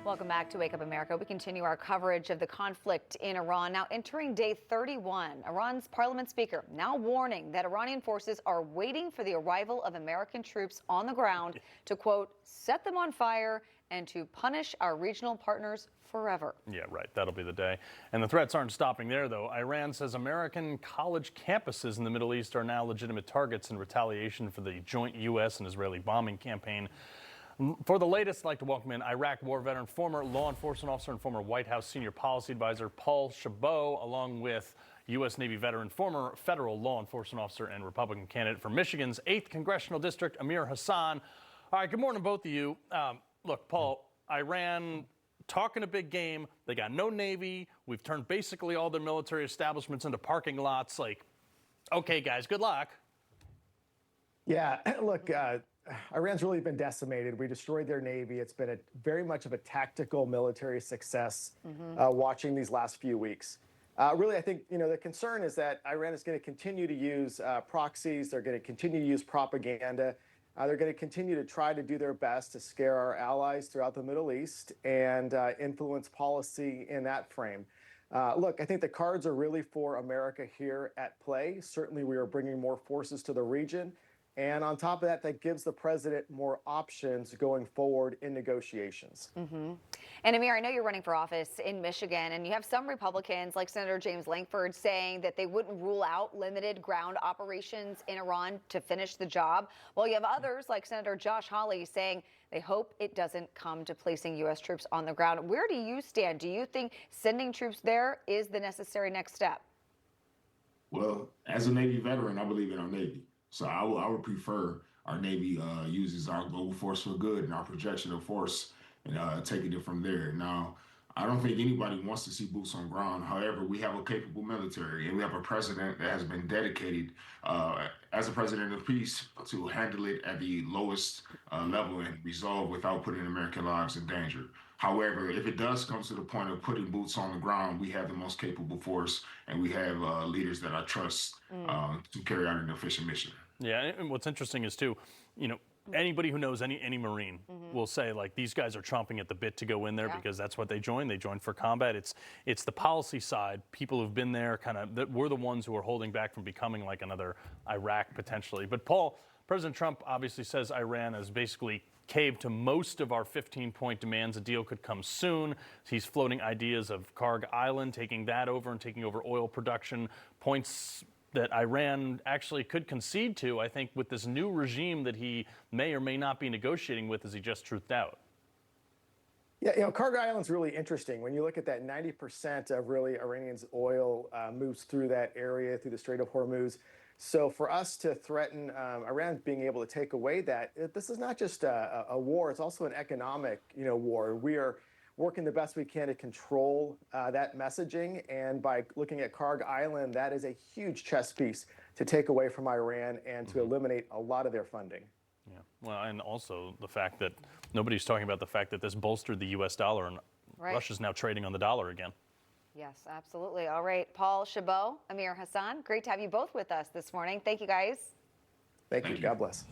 Welcome back to Wake Up America. We continue our coverage of the conflict in Iran. Now entering day 31, Iran's parliament speaker now warning that Iranian forces are waiting for the arrival of American troops on the ground to, quote, set them on fire and to punish our regional partners forever. Yeah, right. That'll be the day. And the threats aren't stopping there, though. Iran says American college campuses in the Middle East are now legitimate targets in retaliation for the joint U.S. and Israeli bombing campaign. For the latest, I'd like to welcome in Iraq war veteran, former law enforcement officer and former White House senior policy advisor Paul Chabot, along with U.S. Navy veteran, former federal law enforcement officer and Republican candidate for Michigan's 8th Congressional District, Amir Hassan. All right, good morning, both of you. Look, Paul, Iran talking a big game. They got no Navy. We've turned basically all their military establishments into parking lots. Like, okay, guys, good luck. Yeah, look, Iran's really been decimated. We destroyed their Navy. It's been very much of a tactical military success watching these last few weeks. Really, I think, the concern is that Iran is going to continue to use proxies. They're going to continue to use propaganda. They're going to continue to try to do their best to scare our allies throughout the Middle East and influence policy in that frame. Look, I think the cards are really for America here at play. Certainly, we are bringing more forces to the region. And on top of that, that gives the president more options going forward in negotiations. And Amir, I know you're running for office in Michigan, and you have some Republicans like Senator James Lankford saying that they wouldn't rule out limited ground operations in Iran to finish the job, while you have others like Senator Josh Hawley saying they hope it doesn't come to placing U.S. troops on the ground. Where do you stand? Do you think sending troops there is the necessary next step? Well, as a Navy veteran, I believe in our Navy. So I would prefer our Navy uses our global force for good and our projection of force and taking it from there. Now, I don't think anybody wants to see boots on ground. However, we have a capable military and we have a president that has been dedicated as a president of peace to handle it at the lowest level and resolve without putting American lives in danger. However, if it does come to the point of putting boots on the ground, we have the most capable force and we have leaders that I trust to carry out an efficient mission. Yeah, and what's interesting is, too, anybody who knows any Marine will say, like, these guys are chomping at the bit to go in there because that's what they joined. They joined for combat. It's the policy side. People who've been there we're the ones who are holding back from becoming like another Iraq potentially. But, Paul, President Trump obviously says Iran has basically caved to most of our 15-point demands. A deal could come soon. He's floating ideas of Karg Island, taking that over and taking over oil production, points that Iran actually could concede to, I think, with this new regime that he may or may not be negotiating with, as he just truthed out. Yeah, Karg Island's really interesting. When you look at that, 90% of really Iranian's oil moves through that area, through the Straite of Hormuz. So for us to threaten Iran being able to take away that, this is not just a war, it's also an economic, war. We are working the best we can to control that messaging. And by looking at Karg Island, that is a huge chess piece to take away from Iran and to eliminate a lot of their funding. Yeah, well, and also the fact that nobody's talking about the fact that this bolstered the U.S. dollar and Russia's now trading on the dollar again. Yes, absolutely. All right, Paul Chabot, Amir Hassan, great to have you both with us this morning. Thank you, guys. Thank you. God bless.